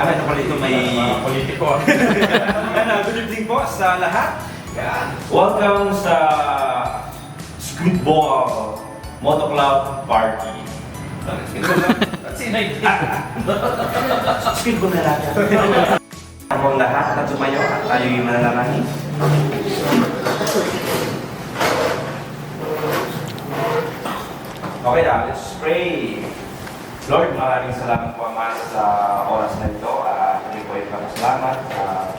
Ano pala ito, may politiko. Good evening po sa lahat. Yan. Welcome sa Squidball Moto Club Party. Sino yung Squidball na lang. Ang lahat na tumayo at tayo'y manalangin. Okay na, let's pray. Lord, maraming salamat po Ama sa oras na ito. Hindi po ay salamat sa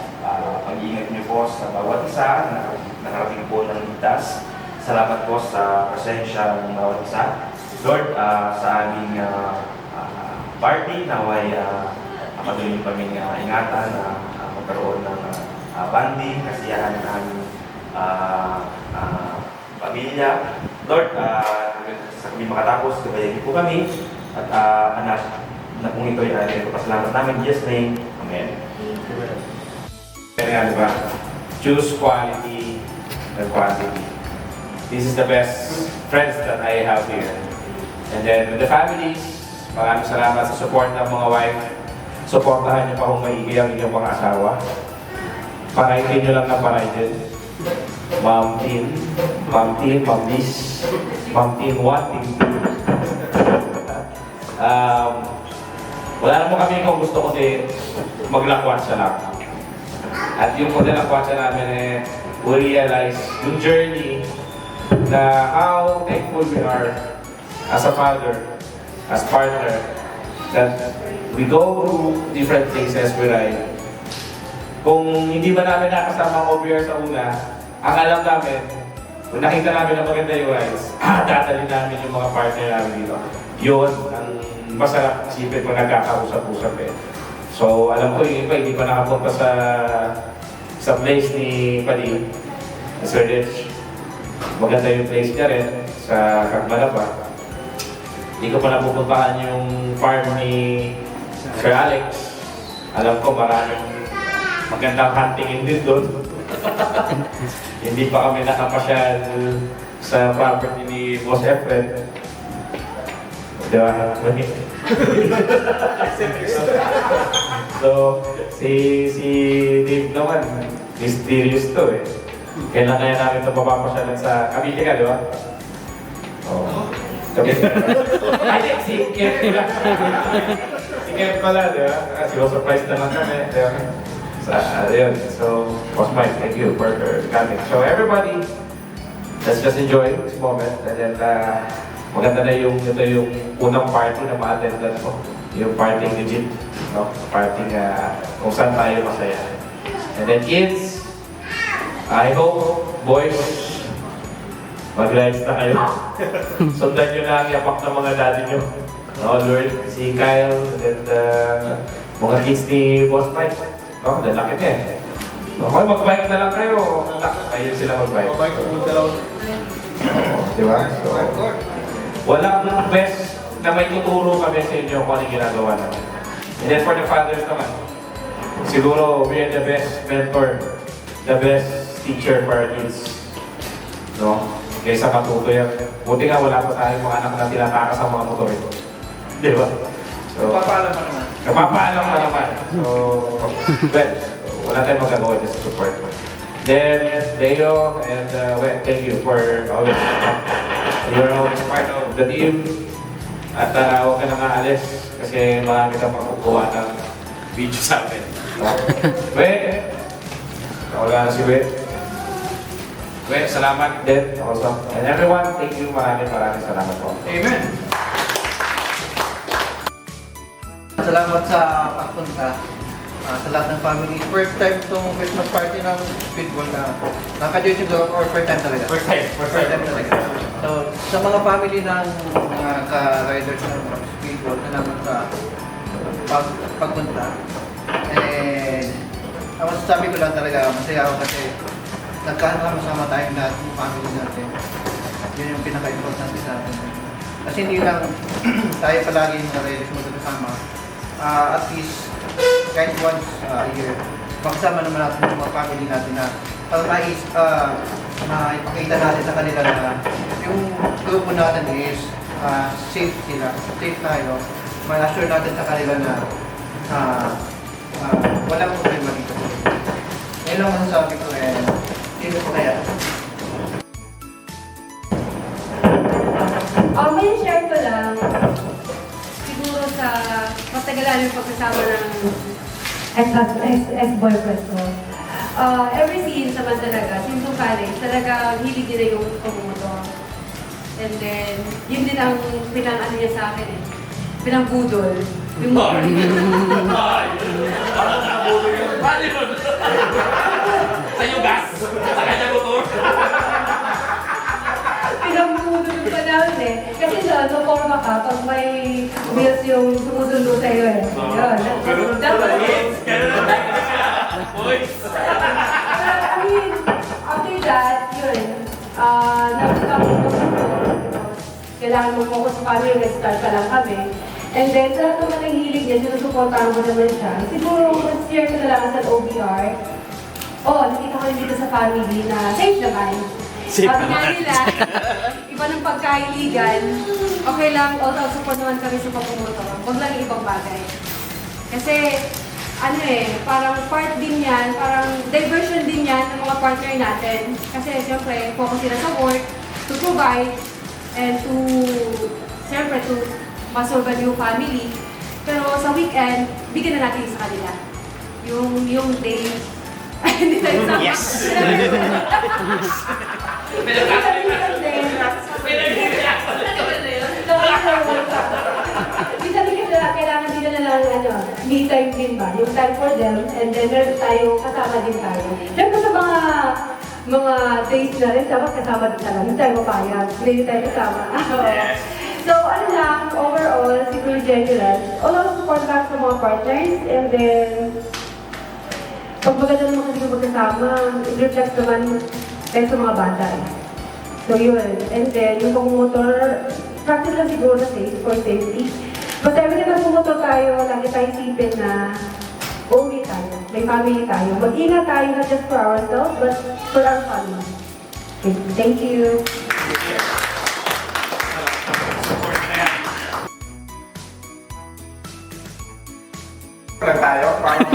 pag-iingat niyo po sa bawat isa na nakarating po ng ligtas. Salamat po sa presensya ng bawat isa. Lord, sa aming party, naway patuloy niyo kaming ingatan na magkaroon ng banding, kasiyahan ng aming pamilya. Lord, sa kami makatapos, gabayan po kami. At anak na kung ito ay pasalamat namin, in Jesus' name. Amen. Kaya nga diba? Choose quality and quantity. This is the best friends that I have here. And then with the families, maraming salamat sa support ng mga wife. Supportahan niyo pa kung maigi ang inyong mga asawa. Paraitin niyo lang na paraitin. Ma'am Tin, Ma'am Liz, Ma'am Tin 1, Tin 2. Wala naman kami kung gusto ko maglakwatsa lang. At yung paglakwatsa namin we realize yung journey na how thankful we are as a father, as partner, that we go through different places with Ryan. Kung hindi ba namin nakasama ang OBR sa una, ang alam namin, kung nakita namin na maganda yung rides, dadalhin namin yung mga partner namin dito. Yun, ang masarap isipin kung nagkakausap-usap eh. So, alam ko yung iba, hindi pa nakapunta sa place ni Pali, Sir Rich. Maganda yung place niya rin, sa Cagmalapa. Hindi ko pa napupuntahan yung farm ni Sir Alex. Alam ko maraming magandang hunting din doon. Hindi pa kami nakapasyal sa property ni Boss Efren. Diba? So, si Dave naman, mysterious to eh. Kailan kaya namin ito mapapasyalan sa Cavite ka, di ba? Oo. Cavite. Ay, si Kev pala. Si Kev pala, di ba? Kasi surprise na lang kami, di ba? So, Boss Mike, thank you for coming. So everybody, let's just enjoy this moment. And then, maganda na ito yung unang party na ma-attendan ko. Yung party legit, no? Party kung saan tayo masaya. And then kids, I hope, boys, mag-lives na kayo. Sundan nyo na ang yapak ng mga daddy nyo. No, Lord, si Kyle, and mga kids ni Boss Mike. No, lalaki niya eh. Okay, mag-bike na lang kayo. Ayun sila mag-bike. Mag-bike na lang. Di ba? So, walang best na may tuturo kami sa inyo kung anong ginagawa namin. And then for the fathers naman, siguro we are the best mentor, the best teacher for our kids. No? Kaysa matuto yan. Buti nga wala pa tayong mga anak na tinatakas ang mga motor ito. Di ba? So, napapaalam pa naman. Napapaalam pa naman. So, well, wala tayong magagawa dyan sa support. Then, Leo and thank you for always. You're always part of the team. At huwag ka nang aalis kasi marami kang makukuha ng video sa amin. We, wala na si We. We, salamat din also. And everyone, thank you. Maraming salamat po. Amen. Salamat sa pagpunta sa lahat ng family. First time itong Christmas party ng Speedball na naka-join siguro or first time talaga? First time talaga. So, sa mga family ng mga ka-riders ng Speedball, salamat sa pagpunta. And ang masasabi ko lang talaga, masaya ako kasi nagkakasama tayong lahat ng family natin. Yun yung pinaka-importante sa atin. Kasi hindi lang tayo palagi yung riders magkakasama. At least kahit once a year, makasama naman natin yung mga family natin na ipakita natin sa kanila na yung grupo natin is safe sila, safe tayo. Ma-assure natin sa kanila na walang problema dito. Ngayon lang masasabi ko dito po kaya. May share ko lang, siguro sa matagalan yung pagkasama ng ex-boyfriend ko. Every scene naman talaga, since nung college, talaga hilig nila yung pumumotor. And then, yun din ang pinang-ano niya sa akin eh. Pinang-budol. Yung motor. Parang nabulong yun. Paano yun? Sa iyo gas? Sa kanya motor? Pinang-budol yung panahon eh. Kasi doon, no forma ka, pag may wheels yung sumusundo sa'yo eh. Yun. Dapat I mean, after that, yun, nakita ko kailangan mo focus sa family, nag-start pa lang kami. And then, sa lahat naman ng hilig niya, sinusuportahan ko naman siya. Siguro, share ko na lang sa OBR. Nakita ko rin dito sa family na safe naman. Sabi nga nila, iba ng pagkailigan, okay lang, although support naman kami sa pagpumotor. Huwag lang yung ibang bagay. Kasi, parang part din yan, parang diversion din yan ng mga partner natin. Kasi siyempre, focus sila sa work, to provide, and to, siyempre, to masurvive yung family. Pero sa weekend, bigyan na natin sa kanila. Yung day, hindi tayo sa... Yes! Kailangan din na lang me time din ba? Yung time for them, and then meron tayo, kasama din tayo. Siyempre sa mga days na rin, dapat kasama din tayo. Hindi tayo mapayag, hindi tayo kasama. So, overall, siguro general, all of support lang sa mga partners, and then, pag maganda naman kasi magkasama, it reflects naman tayo sa mga bata. So, yun. And then, yung pag-motor, practice lang siguro na safe, for safety. But every time nagpumotor tayo, lagi tayo isipin na okay tayo, may family tayo. Mag-ingat tayo, not just for ourselves, but for our family. Okay, thank you. Lang tayo, parang...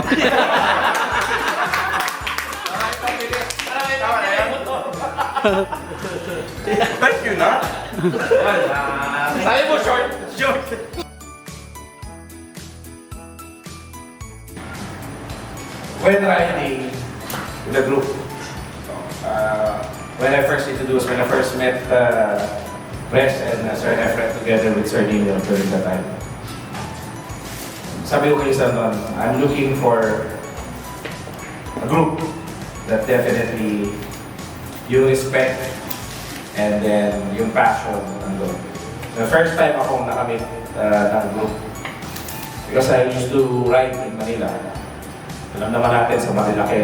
Thank you na. Sabi mo, short! Short! When riding with a group, when I first introduced, when I first met Res and Sir Efren together with Sir Nino during that time, sabi ko kay Sir noon, I'm looking for a group that definitely yung respect and then yung passion nandun. The first time akong nakamit ng group, because I used to ride in Manila. Alam naman natin sa Marilaki,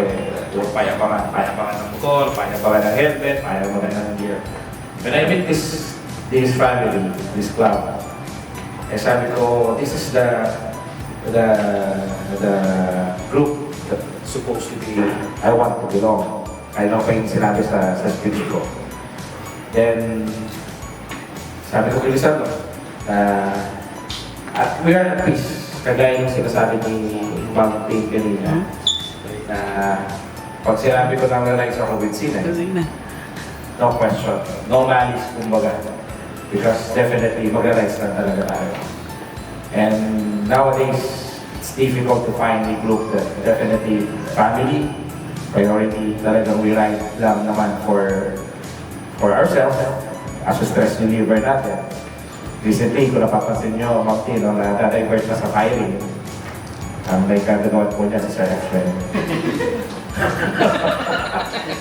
yung payabangan ng motor, payabangan ng helmet, payabangan ng gear. When I meet this family, this club, sabi ko, this is the group that supposed to be, I want to belong. I know pa yung sinabi sa spirit ko. Then, sabi ko kay Lizardo, at we are at peace. Kagaya yung sinasabi ni Ma'am Pink kanina, na pag sinabi ko nang realize ako with Sina, no question, no malice kumbaga. Because definitely mag-realize na talaga tayo. And nowadays, it's difficult to find a group that definitely family, priority, talagang we ride lang naman for ourselves as a stress reliever natin. Recently, kung napapansin nyo, Ma'am Tino, na na-divert na sa firing. May kaganood po niya si Sir Efren.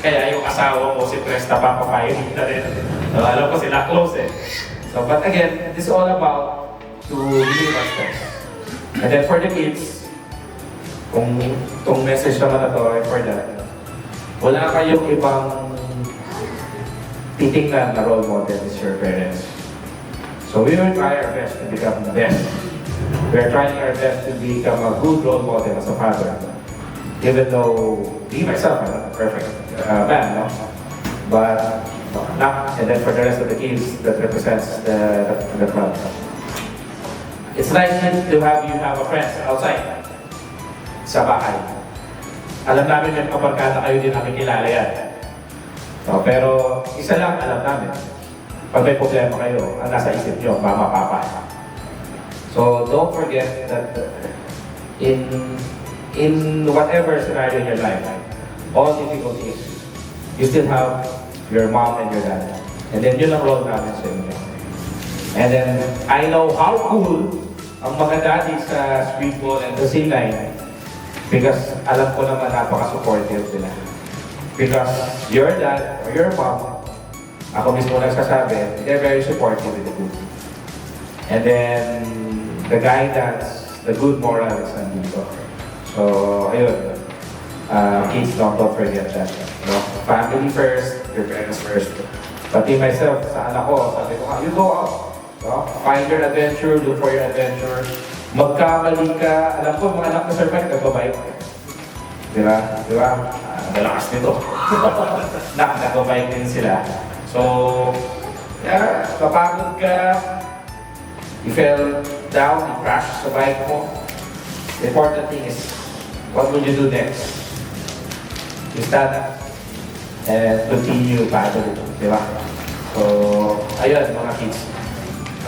Kaya yung asawa mo, si Tres, napapafiring na rin. So, alam ko sila close eh. So, but again, this is all about to relieve our stress. And then for the kids, kung itong message naman na to, for that, wala kayong ibang titingnan na role model is your parents. So we will try our best to become the best. We are trying our best to become a good role model as a father. Even though me myself, I'm not a perfect man, no? But and then for the rest of the kids that represents the club. It's nice to have you have a friend outside. sa bahay. Alam namin may kabarkada kayo din namin kilala yan. No, pero isa lang alam namin. Pag may problema kayo, ang nasa isip nyo, mama, papa. So don't forget that in whatever scenario in your life, all difficulties, you still have your mom and your dad. And then yun ang role namin sa inyo. And then I know how cool ang mga daddy sa street ball and the C9 because alam ko naman napaka-supportive nila. Because your dad or your mom, ako mismo nagsasabi, they're very supportive with the group. And then the guidance, the good morals nandito. So, ayun. Kids, don't forget that. No? Family first, your parents first. Pati myself, sa anak ko, sabi ko, you go out. No? Find your adventure, look for your adventure. Magkamali ka, alam ko, mga anak na survive, nagbabike. Di ba? Di ba? Malakas nito. Nagbabike din sila. So, yeah, kapagod ka, you fell down, you crashed sa bike mo. The important thing is, what will you do next? You stand up and continue paddling, di ba? So, ayun mga kids.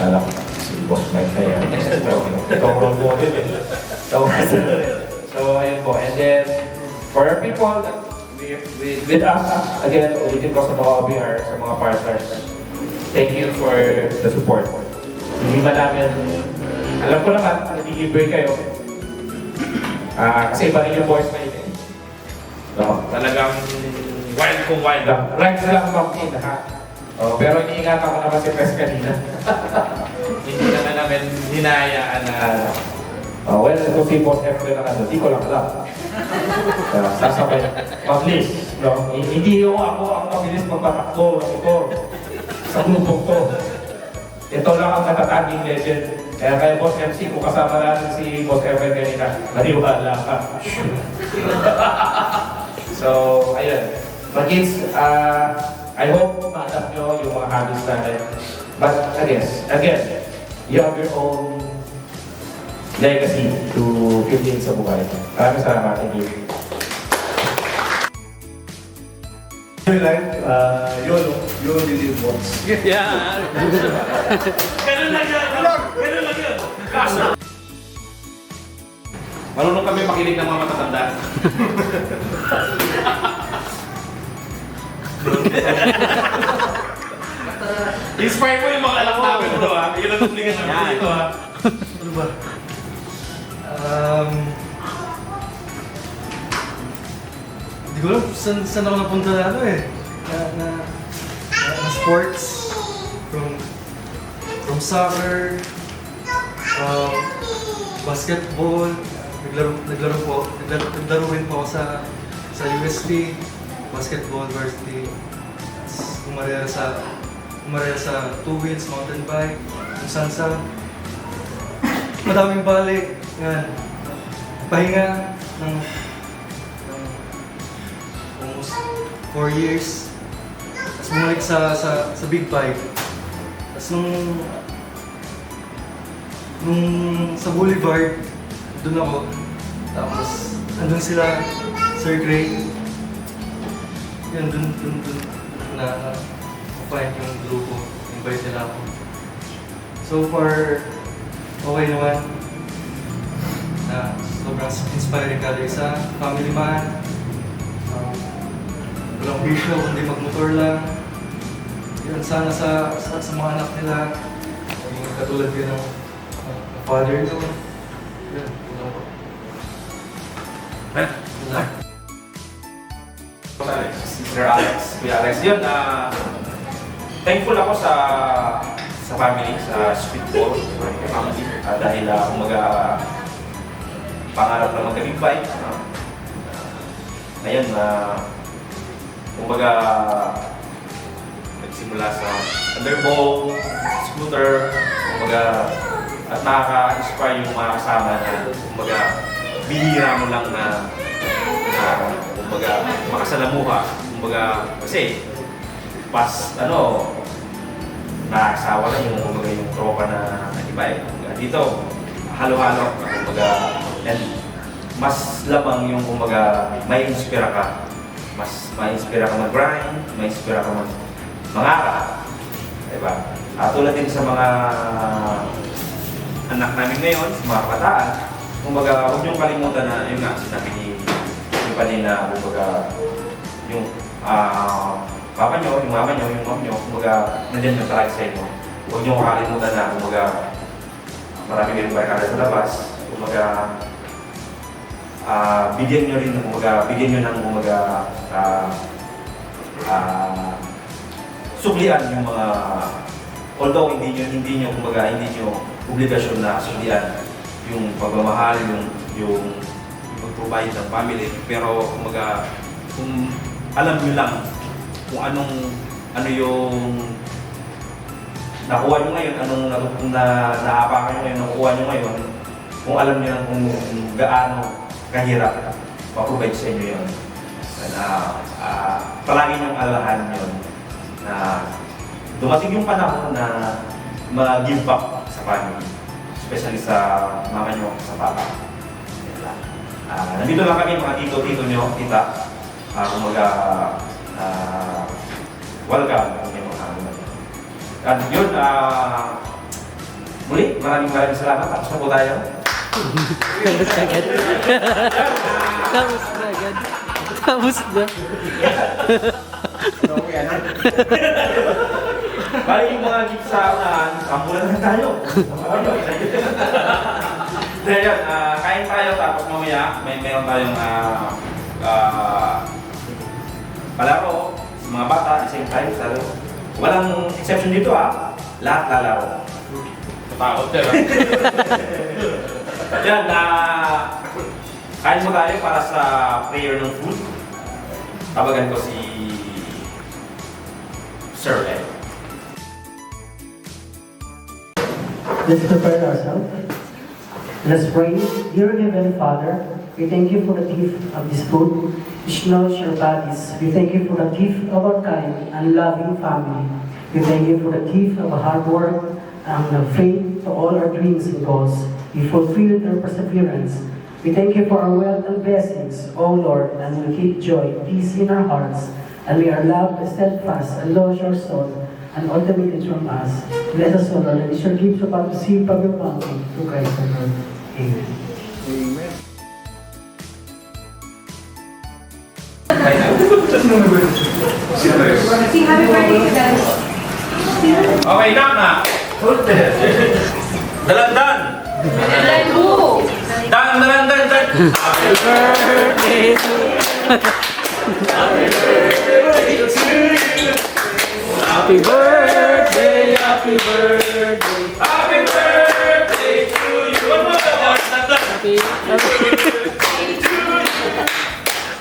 Alam ko, si Boss Mike na yan. Ikaw role model eh. So, ayun po. And then, for our people that with us, again, ulitin ko sa mga OBR, sa mga partners, thank you for the support. Hindi ba namin, alam ko naman, nag-i-break kayo. Kasi iba rin yung voice na yun. No, talagang wild kung wild lang. Right na lang bakit ha. Pero iniingatan ko naman si Pres kanina. Hindi naman namin hinayaan na well, ito si Boss F na ano, di ko lang alam. Sasabay, mabilis. No? Hindi ako ang mabilis magpatakbo. Ito, sa grupong to. Ito lang ang natataging legend. Kaya kay Boss MC, kung kasama natin si Boss F kanina, maniwala ka. So, ayun. Mag-kids, I hope ma-adapt nyo yung mga habits natin. But again, you have your own legacy to fill in sa buhay. Maraming salamat. Thank you. Your life, you only live once. Yeah. Ganun lang yun. Ganun lang yun. Kaso. Marunong kami makinig ng mga matatanda. Inspire mo yung mga anak namin bro ha. Yun ang obligasyon mo dito ha. Ano ba? Hindi ko alam saan ako napunta na ano eh. Na sports. From soccer. Basketball. Naglaro rin po ako sa UST. Basketball varsity. Umarera sa two wheels, mountain bike, kung saan. Madaming balik. Yan. Pahinga ng almost 4 years. Tapos bumalik sa big bike. Tapos nung sa Boulevard, doon ako. Tapos andun sila, Sir Gray. Yan, doon na find yung grupo, invite nila ako. So far, okay naman. Sobrang inspiring kada isa. Family man. Walang bisyo, kundi magmotor lang. Yan, sana sa mga anak nila, maging katulad yun ng father nyo. Yan, wala po. Wala. Sir Alex, Kuya Alex, yun, thankful ako sa family, sa streetball, sa family, dahil pangarap na magka-big bike. Ngayon, kumbaga, nagsimula sa underball, scooter, kumbaga, at nakaka-inspire yung mga kasama na, kumbaga, bihira mo lang na kumbaga, makasalamuha. Kumbaga, kasi, nakasawa na yung, kumbaga, yung tropa na iba eh. Kumbaga, dito, halo-halo. Kumbaga, and mas labang yung kumbaga may inspira ka. Mas may inspira ka mag-grind, may inspira ka mangarap. Diba? Tulad din sa mga anak namin ngayon, sa mga kabataan, kumbaga huwag niyong kalimutan na yun nga, sinabi ni kanina, kumbaga yung papa niyo, yung mama niyo, yung mom niyo, kumbaga nandiyan yung talaga sa inyo. Huwag niyong kakalimutan na kumbaga marami kayong barkada sa labas, kumbaga bigyan niyo rin, kumbaga bigyan niyo ng kumbaga suglian yung mga, although hindi niyo kumbaga hindi niyo obligasyon na suglian yung pagmamahal, yung pag-provide ng family, pero kumbaga kung alam niyo lang kung ano yung nakuha niyo ngayon, anong naapakan niyo ngayon, nakuha niyo ngayon, kung alam niyo lang kung gaano kahirap pa-provide sa inyo yun. Palagi niyong alahan yun na dumating yung panahon na mag-give back sa family, especially sa mama niyo, sa papa. Nandito lang kami mga tito niyo, tita. Kumbaga, welcome kung may mga ano. At yun, muli, maraming salamat. Tapos na po tayo. Tapos na. Bali yung mga gift sa unahan, kampulan na tayo. Dahil yun, kain tayo tapos mamaya meron tayong palaro sa mga bata, same time, lalo. Walang exception dito lahat lalaro. Takot siya. Yan, kain mo tayo para sa prayer ng food. Tawagan ko si Sir Ed. Let's prepare ourselves. Let's pray. Dear Heavenly Father, we thank you for the gift of this food, which nourishes our bodies. We thank you for the gift of our kind and loving family. We thank you for the gift of hard work and the faith to all our dreams and goals. We fulfill their perseverance. We thank you for our wealth and blessings, O Lord, and we keep joy, peace in our hearts, and we are loved, steadfast, and nourish our soul, and ultimately from us. Bless us, O Lord, and we shall give to God to receive from your bounty through Christ our Lord. Amen. Amen. Sing happy birthday to them. Okay, na. Dalandan! Let's go! Dan! Happy birthday to Happy birthday, happy birthday. Happy birthday to you!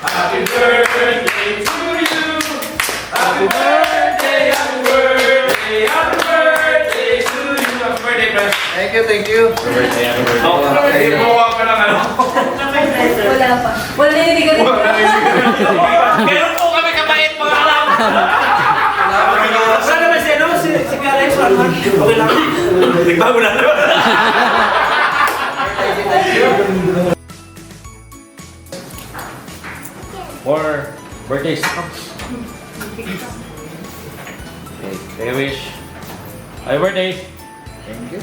Happy Happy birthday to you! Happy birthday, happy birthday, happy birthday to you! Happy birthday, friend! Thank you. Buwa pa lang Wala pa. Wala na hindi ka rin. Meron po kami kabait mga alam! Saan naman si Karen Swarman? Okay lang. Nagbago na naman. More birthdays. Okay, take a wish. Happy birthday. Thank you.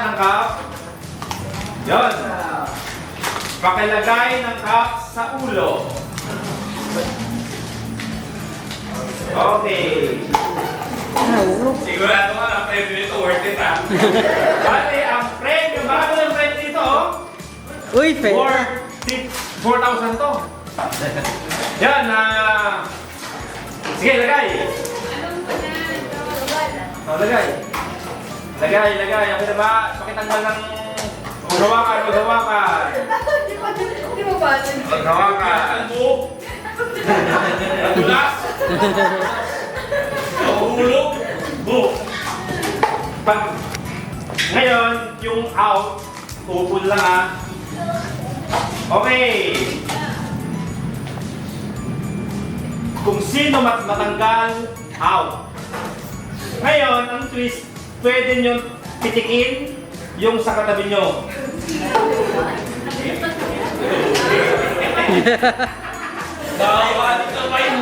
Ng cup. Yun. Pakilagay ng cup sa ulo. Okay. Sigurado ka na premium nito worth it Bale, ang premium, bago yung premium dito, Uy, fair. 4,000 to. Yan, sige, lagay. Lagay. Ako na ba? Pakitanggal ng maghawakan. Di ba ba? Maghawakan. Nagulas. Nahuhulog. Boom. Pag ngayon, yung out, upul lang ah. Okay. Kung sino matanggal, out. Ngayon, ang twist, pwede nyo pitikin yung sa katabi nyo. Bawa dito ba yun?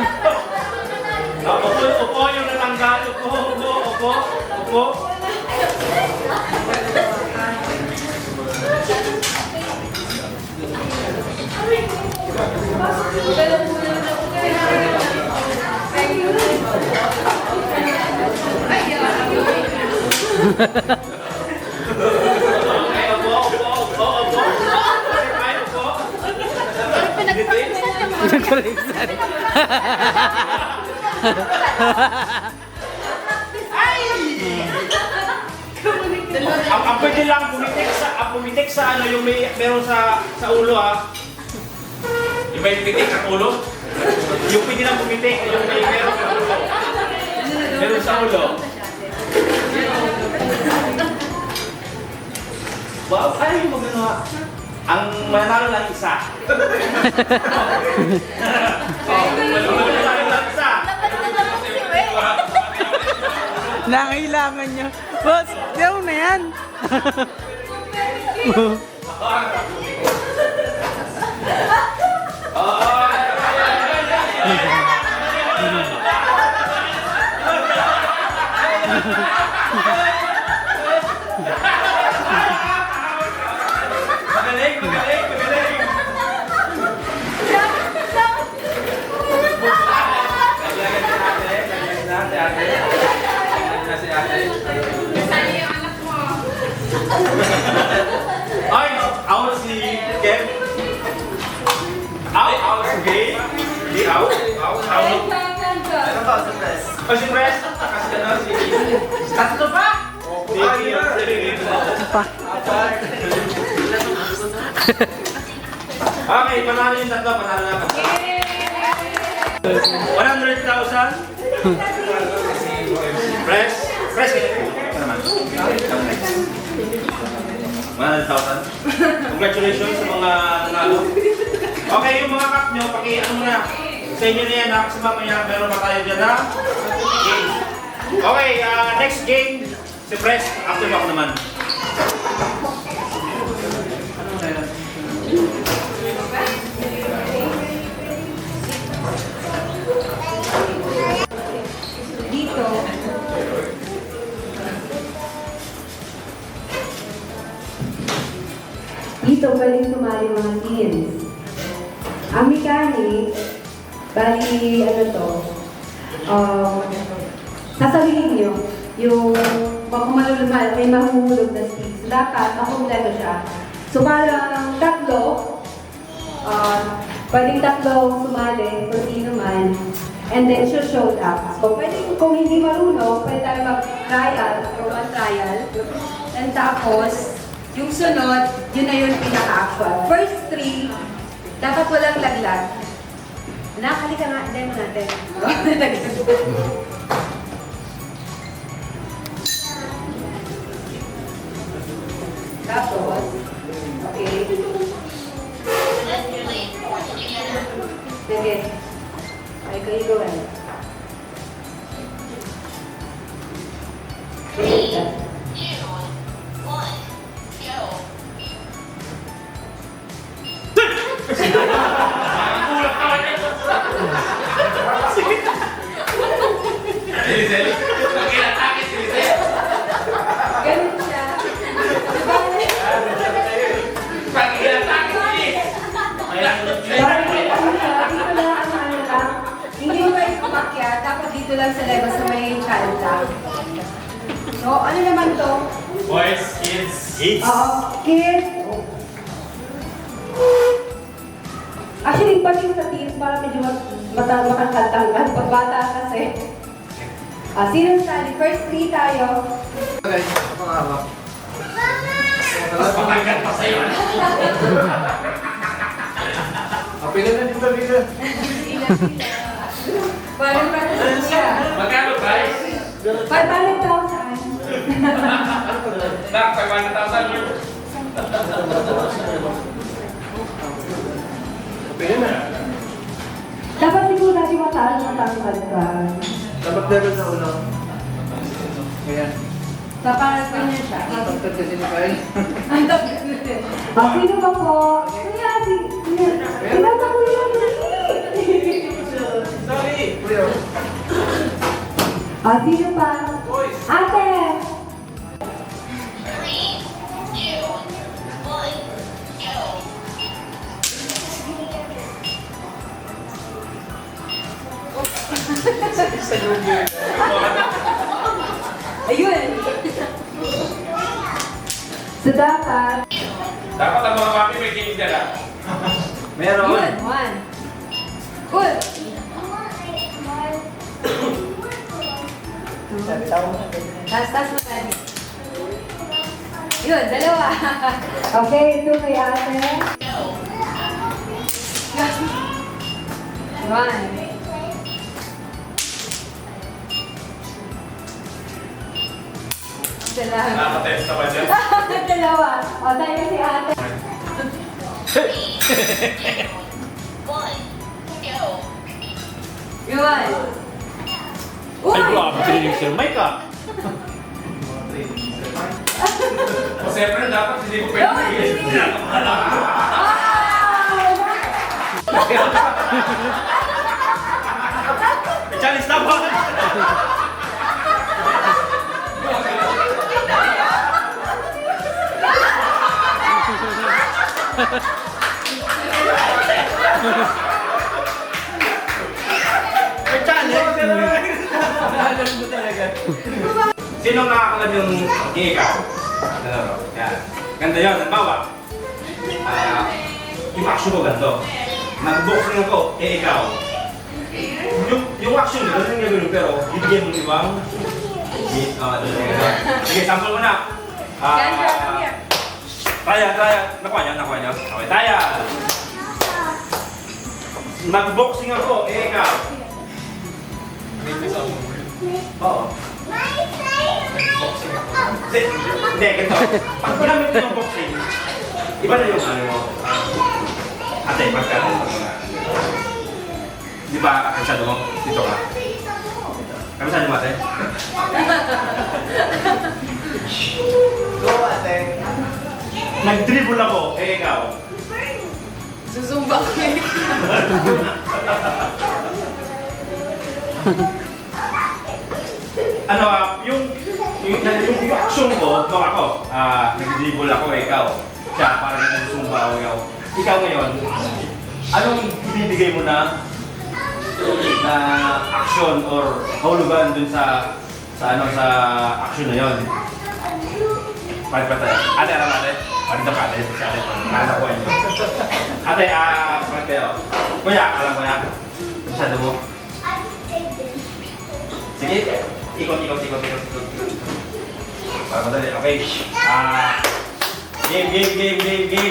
Upo yung natanggal. Upo. Nagkulisan. Ang pwede lang pumitik sa ano yung meron sa ulo ah. Yung may pitik ang ulo. Yung pwede lang pumitik yung meron sa ulo. Meron sa ulo. Wow, ay magano ah. Ang mananalo lang isa. Mananalo lang isa. Nangailangan niya. Boss, daw na yan. Magaling. Ay, out si Kev. Out si Gay. Di out. Ano ba, surprise? O si Press. Kasi ano si... Tatlo pa? Okay, panalo yung tatlo. Panalo naman. 100,000. Press. Press kayo. Ito naman. 100,000. Congratulations sa mga nanalo. Okay, yung mga cup nyo, paki-ano muna. Sa inyo na yan, kasi mamaya meron pa tayo dyan na game. Okay, next game, si Press. After mo ako naman. Dito. Dito galing sumali mga teens. Ang mechanic, bali ano to, sasabihin nyo, yung kung malulunod, may mahuhulog na sticks. Dapat makumpleto siya. So parang tatlo, pwedeng tatlo sumali kung sino man, and then showed up. So pwede kung hindi marunong, pwede tayo mag-trial or one-trial. And tapos, yung sunod, yun na yung pinaka-actual. First three, dapat walang laglag. Nakali ka nga, demo natin. Tapos, okay. Sige. Ay, kayo gawin. Sige. Ganun siya. Hindi mo kayo kumakyat, dapat dito lang sa level sa may child lang. So, ano naman to? Boys, kids. Oo, kids. Actually, pati sa teens, para medyo makakatanggal. Pag bata kasi. Sino sali? First three tayo. Okay, pangawak. Mas matanggal pa sa'yo. Pila na dito. pila-pila. Parang siya. Magkano price? 500,000. Nak, 500,000 yun. Dapat siguro natin mataas ka. Dapat level na ulo. Ayan. Dapat ganyan siya. Pagkat kasi ni Kyle. Ang tapos nito. Sino ba po? Kuya, sino ba kuya? Sorry. Kuya. Sino pa? Ate! Ayun! So dapat, Dapat ang mga papi may kinig nila. Meron. yun, one. Good. Tas mo tayo. Yun, dalawa. Okay, ito kay ate. One. Dalawa. Nakatest na ba dyan? Dalawa. O, tayo si ate. Yun. Uy! Ay, grabe training sir Mike ah. O siyempre, dapat hindi ko pwede magiging. Challenge na ba? Sino nakakalam yung ikaw? Ano? Yan. Ganda yun. Halimbawa, yung action ko ganito. Nag-boxing ako, ikaw. Yung action ko, ganun yung gagawin, pero bibigyan mo ibang... Sige, sample mo na. Taya. Nakuha niya. Okay, taya. Nag-boxing ako, ikaw. Oo. Hindi, ganito. Pag ginamit mo yung boxing, iba na yung ano mo. Ate, pagkano mo na. Di ba, kabisado mo? Dito ka. Kabisado mo, ate? Go, ate. Nag-dribble ako, ikaw. Susumba ko yun. Ano, yung action ko, nung ako, nag-dribble ako, ikaw. Siya, parang nag-sumba ako, ikaw. Ikaw ngayon, anong ibibigay mo na action or hulugan dun sa action na yon? Palit pa tayo. Ate, alam ate? Palit na palit. Si ate, nanakuha niyo. Ate, palit kayo. Kuya, alam ko na. Masyado mo. Sige, ikot. Para madali. Okay.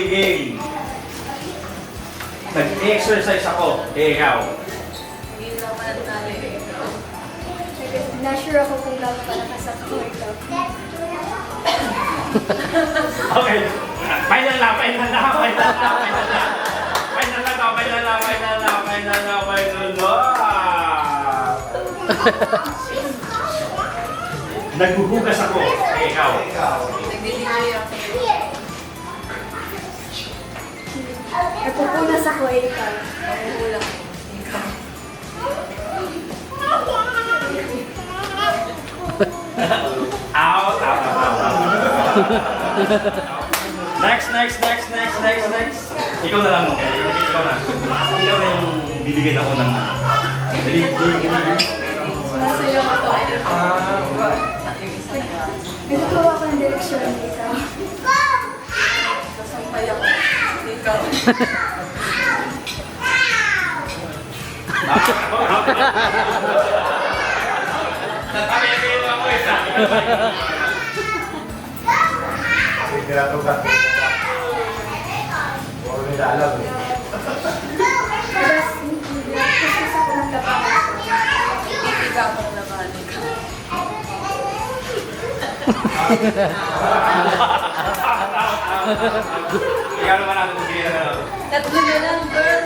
Game. Nag-exercise ako. Ikaw. Na-sure ako kung lang pala kasakto ito. Okay. Final na. Naghuhugas ako. Ikaw. Nagbibigay ako. Nagpupunas ako ikaw. Nagpupulas ikaw. Out. Next. Ikaw na lang mo. Ikaw na yung bibigyan ako ng... Sumasayaw ako. Nagtutuwa ako ng direksyon ikaw. Sasampay ako. Ikaw. Natabi ako isa. Sigurado ka. Puro nila alam eh. Tapos, Nagkakaroon na balik. Kaya naman natin bigyan na. Tatlo na lang, girl.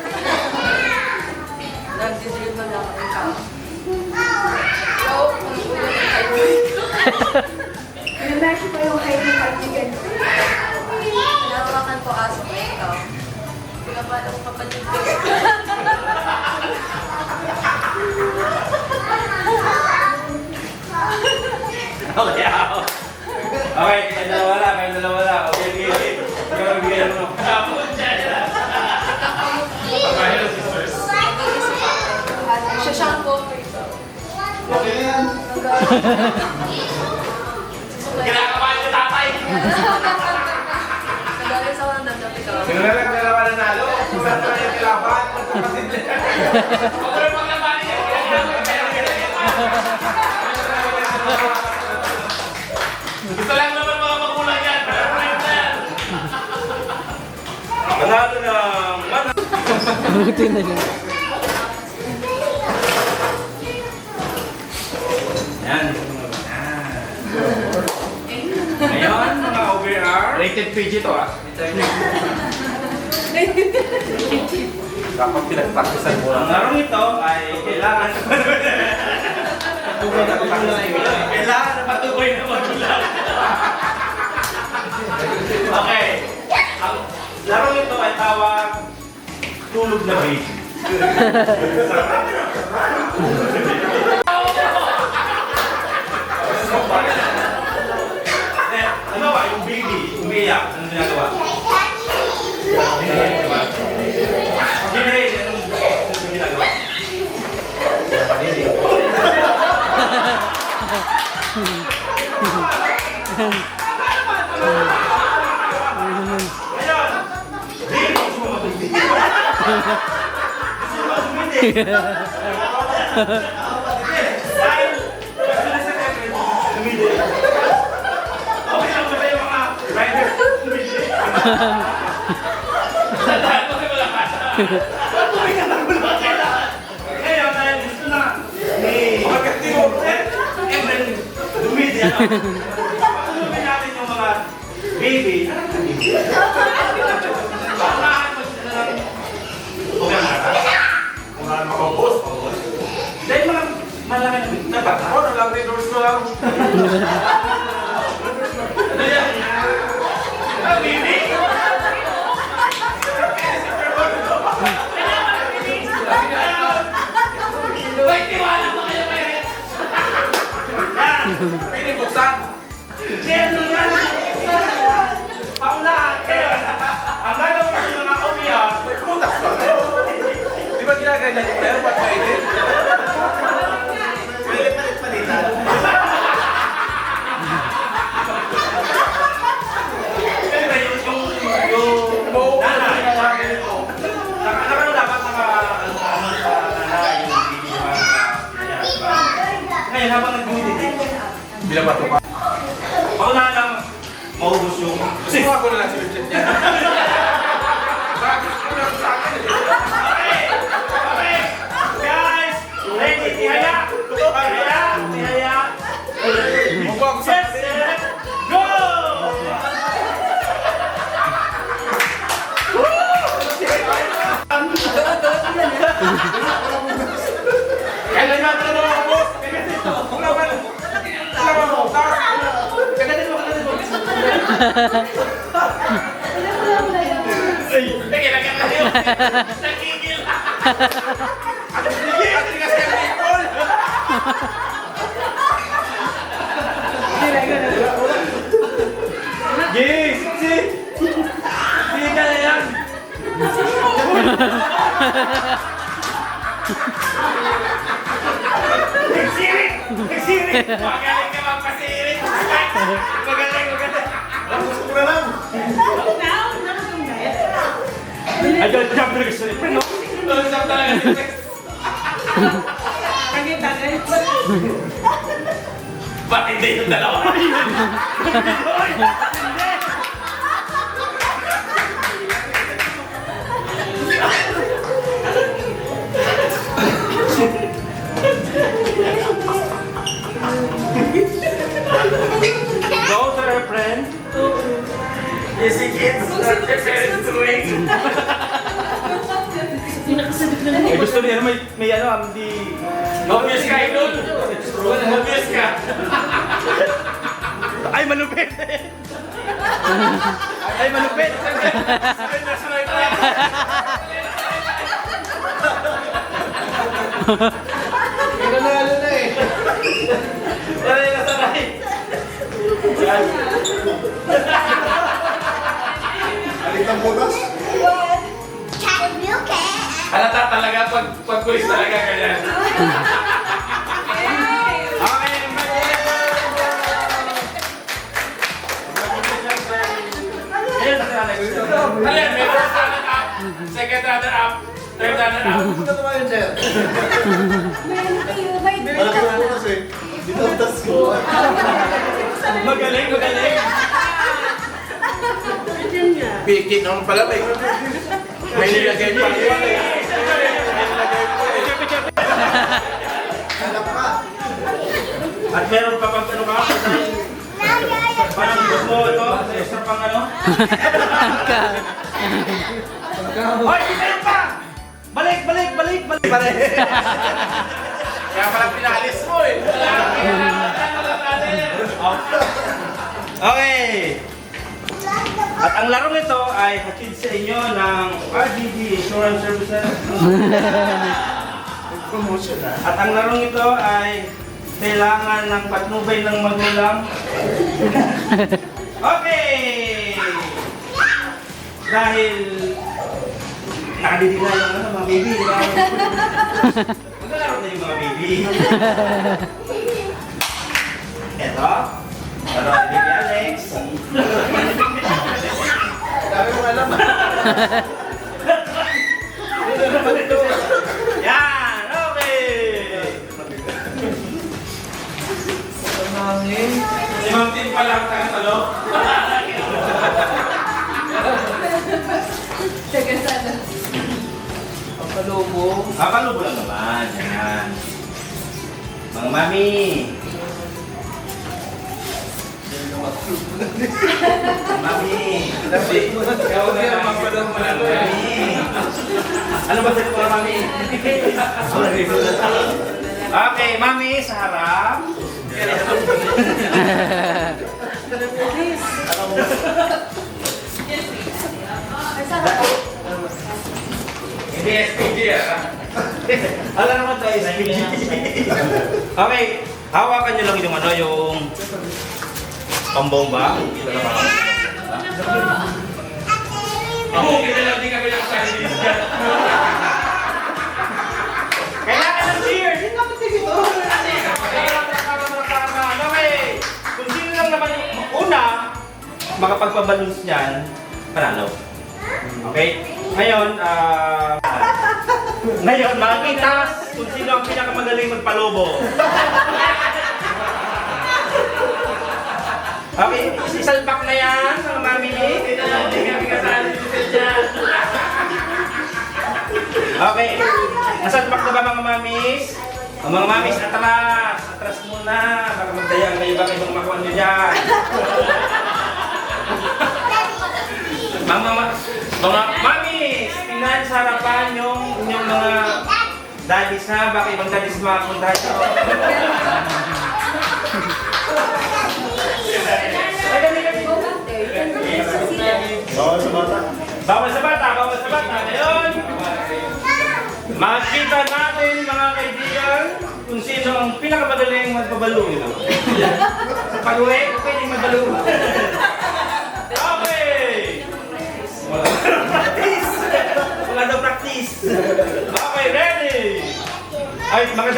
Nag-dream na lang ikaw. Oh, ang ulo ng kaibigan. Pinamaki pa yung kaibigan. Pinahawakan ko aso ko ikaw. Pinapala ko kapatid ko. Okay, ako. Okay, kayo dalawa lang, kayo dalawa lang. Okay, okay. Ikaw magbigyan mo. Siya shampoo ko ito. Okay na yan. Kinakabahan niyo tatay! Nagalis ako ng damdam ikaw. Sino na lang dalawa nanalo? Kung saan na yung kilaban? Ako yung paglaban niya. Gusto lang naman mga magulang yan. Manalo na. Buti na lang. Yan. Ngayon, mga OBR. Rated PG to ah. Dapat pinagpraktisan mo Ang lang. larong ito ay kailangan Kailangan na patukoy na magulang. Okay. Ang larong ito ay tawag tulog na baby. Ano ba yung baby? Umiyak. Ano ginagawa? Ginagawa. Anong ginagawa? Ayun! Baby, gusto mo matindi. Gusto mo tumindi. Dahil, gusto na sa kanya, tumindi. Okay lang ba yung mga rider? Tumindi. Tandaan mo kayo wala ka. Patuloy ka lang wala kailangan. Ngayon, dahil gusto na. Magkati mo. Tumindi. Patuloy natin yung mga baby. Bakahan mo sila ng... Okay na ka? Kung ano makapos, makapos. Dahil mga malaki na dapat ako, nalang redoors ko lang. Ano yan? Ah, baby? Wait, tiwala mo kayo, parents! Yan! Pinibuksan! Yan! Paunahan kayo! Ang gagawin kasi mga umiyak, may putas ko. Di ba ginaganyan yung player? Ba't kainin? Palit-palit-palitan. Siyempre, yung nanay, nakano dapat nanay, yung biniwan na ngayon, habang nag-dumididig, bilang bato pa. Paunahan lang, maubos yung... Kasi ako na lang si Richard niya. Okay! Guys! Ready? Tihaya! Tihaya! Tihaya! Set, set, go! Kailan natin na mga boss? Kagatin mo! Sige, lagyan na yun. Nagigil. Sige, ati kasi ang people. Yes, si. Sige ka na yan. Nagsirit! Nagsirit! Magaling ka magpasirit! Magaling, magaling! Gusto ko na lang! I don't jump to the street. No, jump talaga. Ba't hindi yung dalawa? Easy kids. Parents doing. Eh, gusto niya na may ano, hindi... Obvious ka, idol. Obvious ka. Ay, malupit! Ay, malupit! Nasanay pa. Nanalo na eh. Sanay na sanay. Alit ang butas. Halata talaga pag quiz talaga ganyan. Okay, Alin, may first runner up, second runner up, third runner up. Ano ba yun, sir? Malaki ang butas eh. Binutas ko. Magaling, magaling! Pikit naman pala ba? May nilagay pa rin. Hanap ka. At meron pa pang ano ka? Parang gusto mo ito? Extra pang ano? Hoy, meron pa! Balik, balik, balik, balik! Kaya pala pinalis mo eh. Okay! At ang larong ito ay hatid sa inyo ng RGB Insurance Services. Promotion na. At ang larong ito ay kailangan ng patnubay ng magulang. Okay! Dahil nakadidi na yung ano, mga baby. Maglalaro na yung mga baby. Eto. Ano, baby Alex. Dami mong alam. Yan! Okay! Si Ma'am Tin pala ang takatalo. Teka sana. Ang palubo. Papalubo lang naman. Yan. Mga mami. Mami. Kasi, ikaw na yung magpalang malalo. Ano ba sa mga mami? Okay, mami, sa harap. Hindi SPG ah. Alam naman tayo sa Okay, hawakan nyo lang yung ano, yung pambomba. Ako, kailangan din kami ng service dyan. Kailangan ng cheers! Okay, kung sino lang naman yung una, makapagpabalons niyan, panalo. Okay? Ngayon, makikita kung sino ang pinakamagaling magpalobo. Okay, isalpak na yan, mga mami. Hindi kami kasali dyan. Okay, nasalpak na ba mga mamis? O mga mamis, atras! Atras muna, baka magdayang kayo baka ibang makuha nyo dyan. Mga mamis, tingnan sa harapan yung inyong mga daddies ha, baka ibang daddies makapunta dito. Bawal sa bata. Bawal sa bata, bawal sa bata. Ngayon, makikita natin mga kaibigan kung sino ang pinakamagaling magpabalong. Pag-uwi, pwedeng magbalong. Okay! Practice! Wala daw practice. Okay, ready? Ay, mga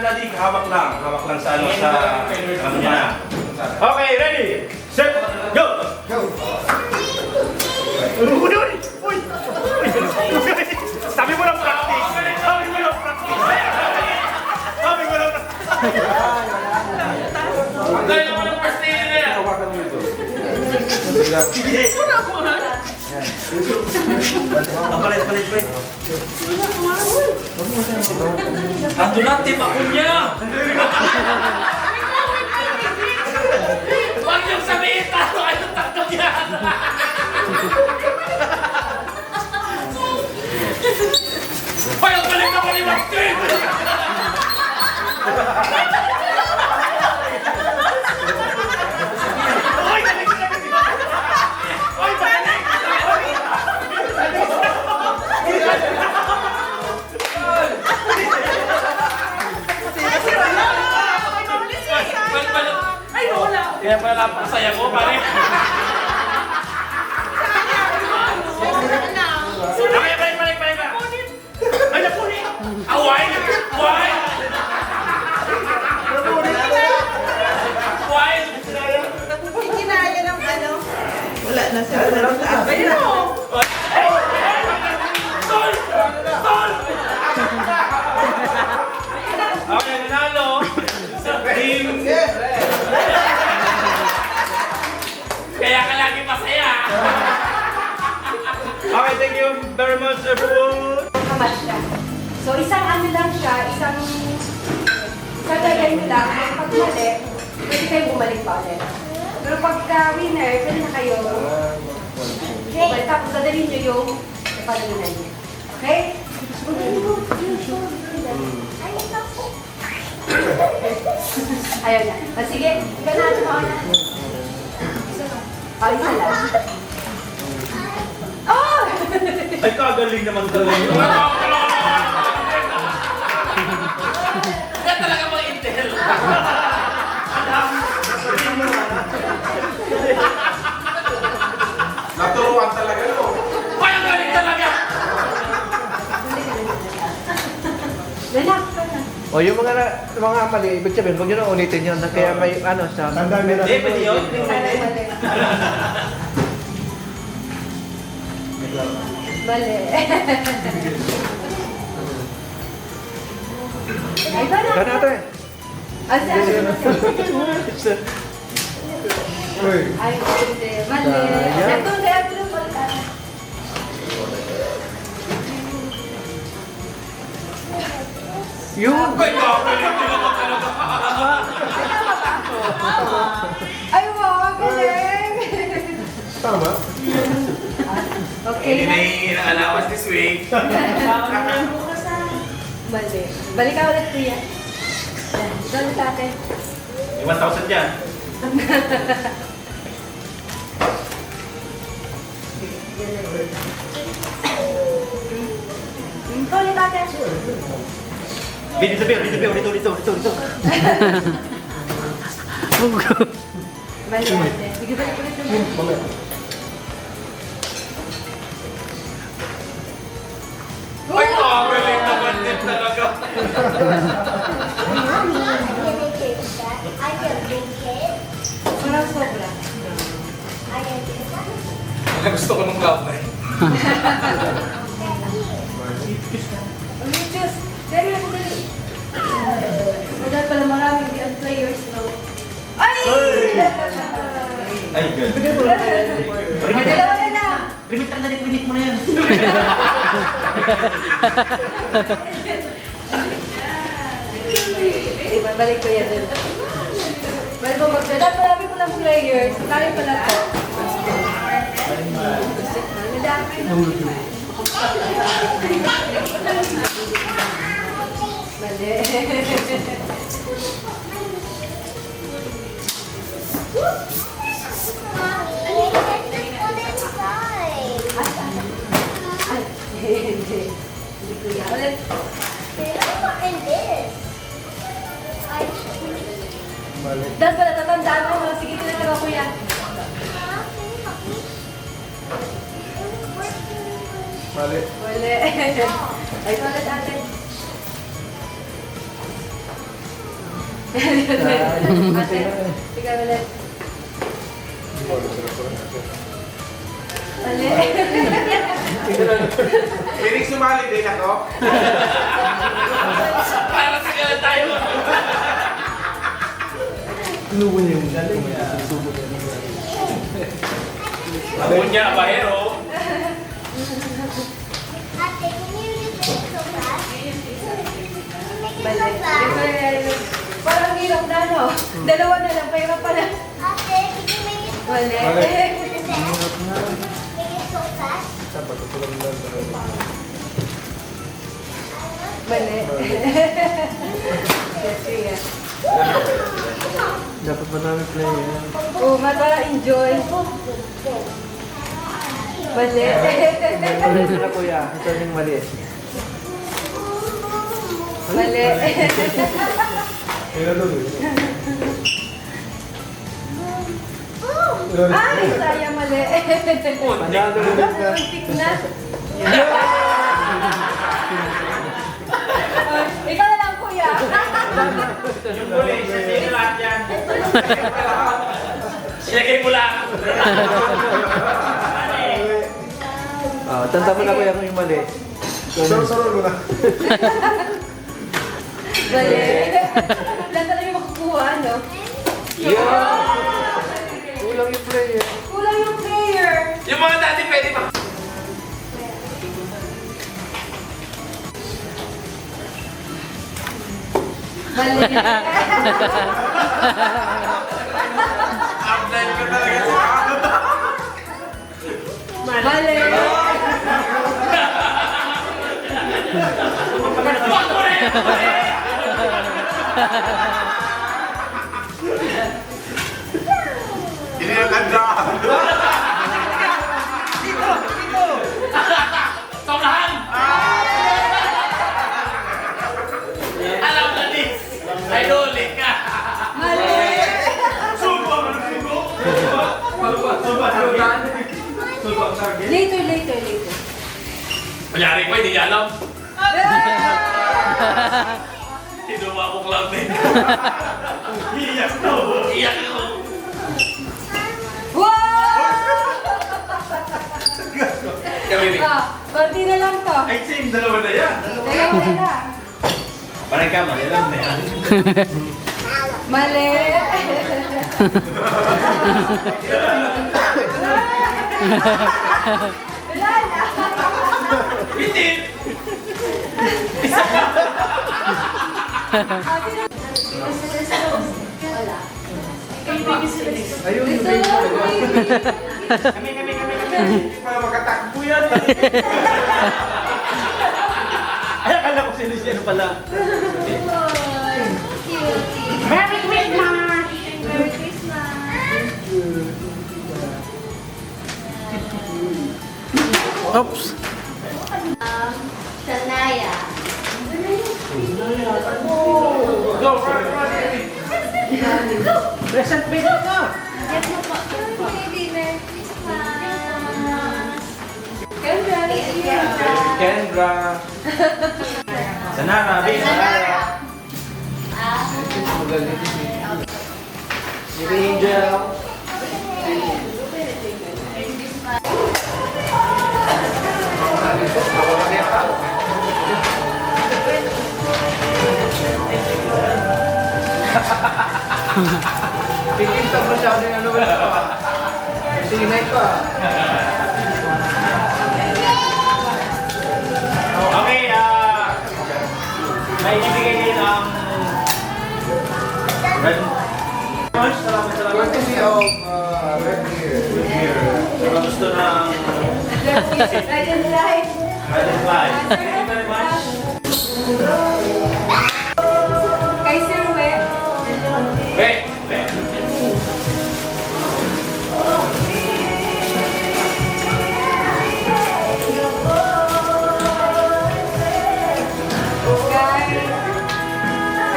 daddy, hawak lang sa ano, sa ano niya na. Okay, ready? Set, go! Go! Uy! Uy! Sabi mo lang practice! Sabi mo lang practice! Sabi mo lang practice! Ang galing naman ng first day na yan. Palit. Ando na, tip ako niya. Huwag niyong sabihin talo, anong tatlo yan? Okay, nanalo. Team. Kaya ka lagi masaya. Okay, thank you very much everyone. Kamat siya. So, isang ano lang siya, isang gagawin nyo lang, pag mali, pwede kayong bumalik pa ulit. Pero pagka winner, pwede na kayo. Okay, tapos dadalhin nyo yung palunan niya. Okay? Ayaw na. Sige, ikaw na, ikaw na. Oh, isa lang. Oh! Ay, kagaling naman galing. Kaya talaga mga intel. Naturuan talaga, no? Ay, ang galing talaga. Relax ka na. O yung mga mali, ibig sabihin, huwag nyo na ulitin yun. Kaya may ano sa... Eh, pwede yun. Mali. Ay, ito na. Kaya natin. Ay, hindi. Mali. Sayang. Ito, kaya ito lang pala. Yun! Ay, kagaling naman talaga. Ay, wow, galing. Tama. Okay na. Hinihingi ng allowance this week. Mali. Balik ka ulit, kuya. Ito ulit natin. May 1,000 dyan. Ito ulit natin. Dito, dito. Mali natin. Sige, balik ulit natin. Ay, kagaling naman din talaga. Sobrang sobra. Gusto ko nung cloud nine. Diyos, seryoso dali. Madal pala maraming beyond players, no? Ay! Ay, good. Dalawa na na! Limit mo na yan. Balik ko yan. Balik ko magdala. Marami ko lang players. Kaya pala to. Mali. Hindi. Hindi ko yan. Ulit. Dahil pala tatandaan mo, no? Sige, tinatara ko yan. Mali. Wala. Ay, ulit atin. Ate, ikaw ulit. Mali. Piling sumali din ako. Para sa kailan tayo. Inuwi niya yung galing. Abon niya, bahero. Mali. Parang hirap na, no? Dalawa na lang, pahirap pala. Mali. Mali. Yes, yeah. Dapat marami player. Oh, para enjoy. Mali. Ulit na kuya. Ito yung mali. Mali. Ay, sayang mali. Panalo ulit na. Muntik na. Ikaw na lang, kuya. Yung huli, siya lahat yan. Silagay mo lang. Tanda mo na kuya kung yung mali. Mali. Wala talaga makukuha, no? Kulang yung player. Kulang yung player. Yung mga dati pwede pa. Mali. Upline ko talaga sa Mali. Hindi na ganda. Sobrahan! Alam na this! Ay, huli ka! Mali. Subo! Later. Kunyari ko, hindi niya alam. Tinuwa ko cloud din. Iyak to! Iyak ko! Wow! Kami Konti na lang to. ay, same, dalawa na yan. Dalawa na lang. Parang ka, alam na yan. Mali. Wala na. Hindi! Wala. Ayun yung Gusto mo, baby? Kami. Hindi pa makatakbo yan. Ay, akala ko sino pala. Merry Christmas! Merry Christmas! Oops. Sanaya. Go, run. present video na. Get mo po. Baby, Merry Christmas! Kendra! Kendra. Sanara, babe. Sanara. Si Angel. Pinintang masyado yung ano ba? Sinay pa. Okay, may ibigay din ang red. Salamat. Courtesy of Red Deer. Saka gusto ng Right and right. red and white. Thank you very much. Kay Sir Web. Wait. Kay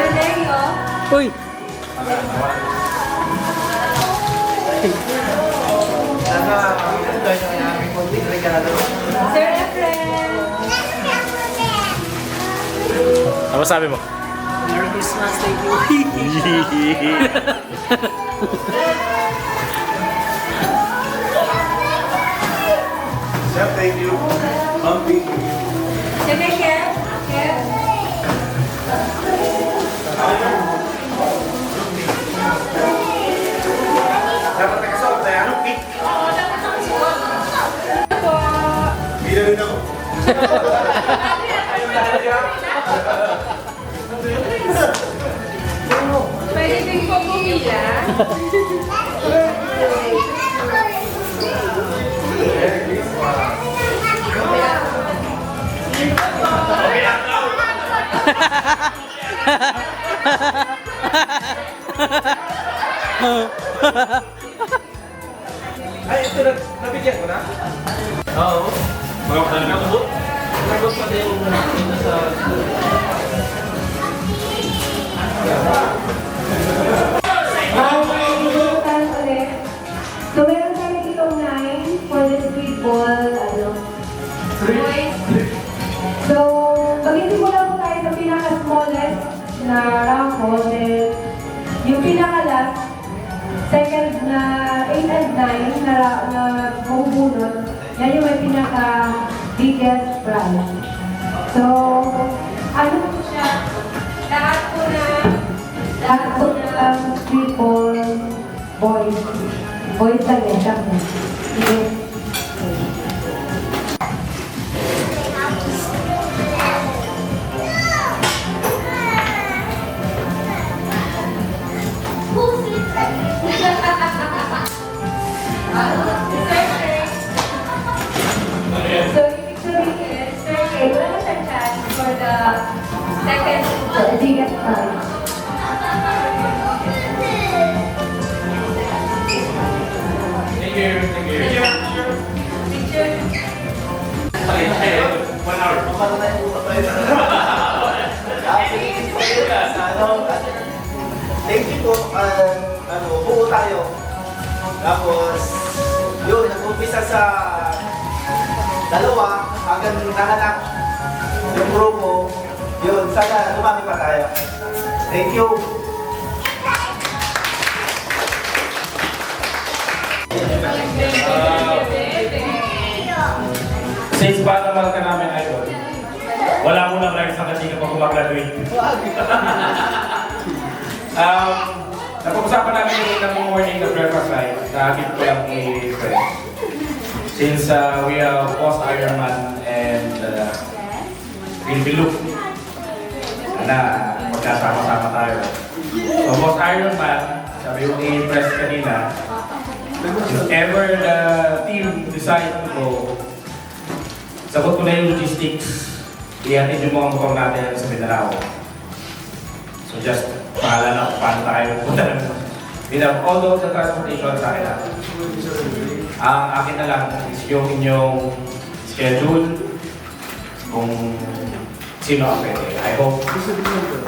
Releo. Uy. Sana ito yung aming konting regalo. Sir Efren. Ano sabi mo? Merry Christmas, thank you. Thank you. Sir Kev. Kev. Dapat nakasuot na yan. Ito. Bila rin ako. Pwede din po pumila. Ay, ito nabigyan ko na? Oo. Mga kasal na ko. Tapos pati yung nasa... Tayo ulit. So, meron tayo ditong 9 for the streetball, boys. So, mag-isimula po tayo sa pinaka-smallest na raffle. Then, yung pinaka-last, second na 8 and 9 na mabubunot, yan yung may pinaka biggest prize. So, ano po siya? Lahat po na people, boys. Boys lang eh, syempre. Yes. So, ibig sabihin, Sir Kay, wala na siyang chance for the second biggest prize. Thank you. Thank you. Picture. 1 hour. Thank you po. Buo tayo. Tapos, yun, nag-umpisa sa dalawa hanggang nanganak yung grupo. Yun, sana dumami pa tayo. Thank you. Since bata mahal ka namin, idol, wala mo lang rights hanggang hindi ka pa kumagraduate. Napag-usapan namin yung ng morning na breakfast live. Nakakit ko lang i-friend. Since we are post Ironman and Bilbiluk na magkasama-sama tayo. So post Ironman, sabi yung i-press kanina, if ever the team decide to go, sagot ko na yung logistics, ihatid yung mga motor natin sa Mindanao. So just pahala na kung paano tayo punta. We have all those transportation sa akin na. Ang akin na lang is yung inyong schedule, kung sino ang pwede. I hope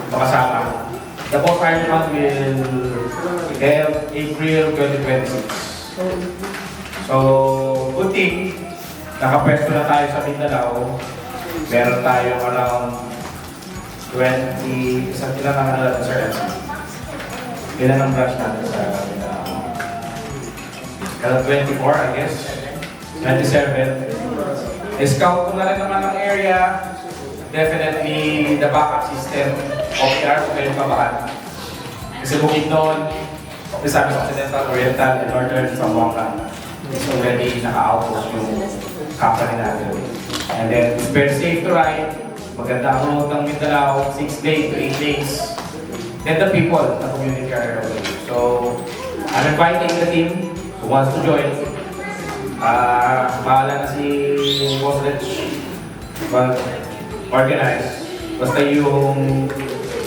makasama. The post Ironman will have April 2026. So, good thing, nakapwesto na tayo sa Mindanao. Meron tayong around 20, isang ilan ang ano natin, Sir Elsie? Ilan ang branch natin sa Mindanao? 24, I guess. 27. Scout ko na rin naman ang area. Definitely, the backup system. OPR kung kayong kabahan. Kasi Bukidnon, Visayas Occidental, Oriental, and Northern Zamboanga. It's already naka-outpost yung company natin. And then, it's very safe to ride. Maganda ang road ng Mindanao, 6 days to 8 days. And the people, the community are away. So, I'm inviting the team who wants to join. Bahala na si Boss Rich. Well, organize. Basta yung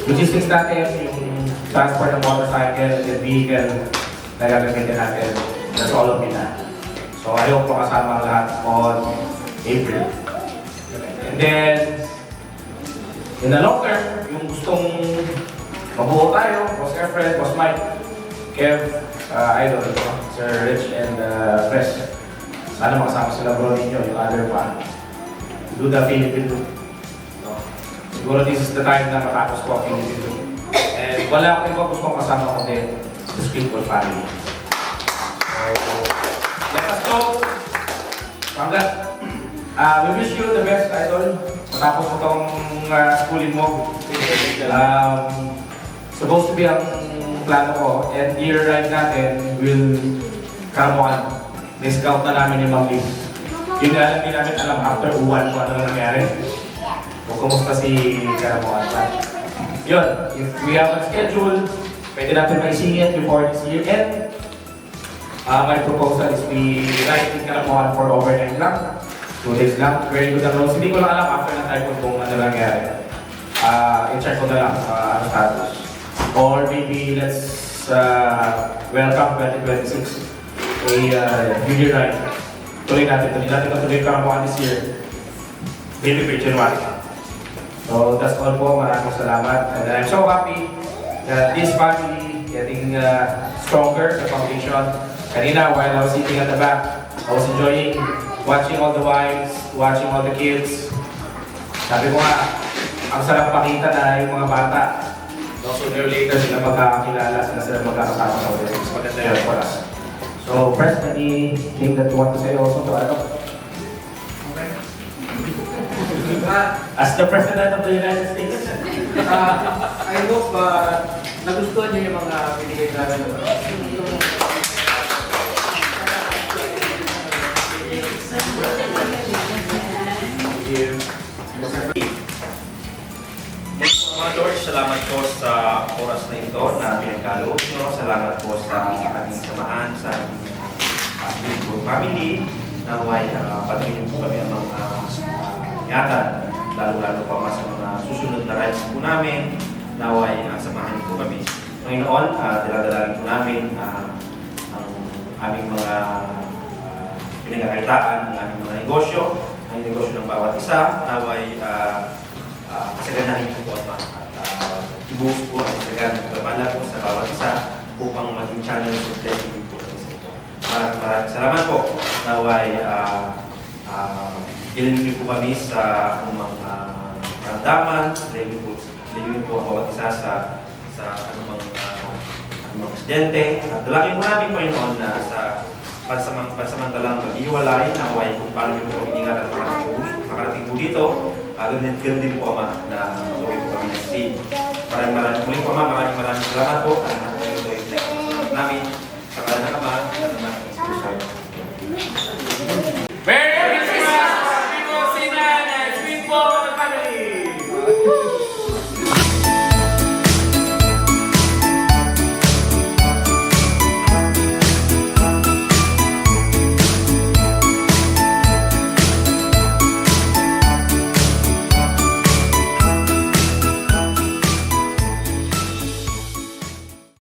logistics natin, yung transport ng motorcycle, the vehicle na gagamitin natin, that's all of it na. So, I hope makasama ang lahat on April. And then, in the long term, yung gustong mabuo tayo, Boss Efren, Boss Mike, Kev, Idol, Sir Rich, and Press. Sana makasama sila bro ninyo, yung other one. Do the Philippine loop. No? Siguro this is the time na matapos ko ang Philippine loop. And wala akong iba gusto kong kasama ko din sa Speedball family. So, let us go. Hanggat, we wish you the best, Idol. Matapos mo itong schooling mo. Supposed to be ang plano ko. And year ride natin will Karamuan. Discount na namin yung Mang Lee. Yun nga lang din namin alam after uwan kung ano nangyari. Kung kumusta si Karamuan. Yun, if we have a schedule, pwede natin maisingit before this year end. My proposal is we ride in Karamuan for overnight lang. 2 days lang. Very good ang roads. Hindi ko lang alam after ng typhoon kung ano nangyari. I-check ko na lang ano status. Or maybe let's welcome 2026 a New Year ride. Tuloy natin. Tuloy natin tuloy Karamuan this year. Maybe by January. So that's all po. Maraming salamat. And I'm so happy that this family getting stronger sa foundation. Kanina, while I was sitting at the back, I was enjoying watching all the wives, watching all the kids. Sabi ko nga, ang sarap pakita na yung mga bata. No, sooner or later sila magkakakilala, sila magkakasama sa ulit. Mas maganda yun for us. So, Press, anything that you want to say also to Adam? Okay. As the President of the United States. I hope nagustuhan niyo yung mga binigay namin. Mga Lord, salamat po sa oras na ito na pinagkaloob nyo. Salamat po sa aming samahan, sa aming family. Naway, patuloy po kami ang mga ingatan, lalo-lalo pa mas sa mga susunod na rides po namin. Naway, samahan po kami. Ngayon, daladalagan po namin ang aming mga pinagkakaitaan, ang aming mga negosyo, ang negosyo ng bawat isa. Naway, kasaganahin po at ibuhos po ang kasaganan ng pagpapala po sa bawat isa upang maging channel of blessing po sa ito. Maraming salamat po. Naway, ilin niyo po kami sa anumang karamdaman, ilin po ang bawat isa sa anumang aksidente. At dalangin mo namin po yun na sa pansamantalang mag-iwalay, naway kung paano niyo po iningat at makarating po dito. Ganun din po, Ama, na tuloy po kami ng scene. Maraming po, Ama, maraming salamat po. Namin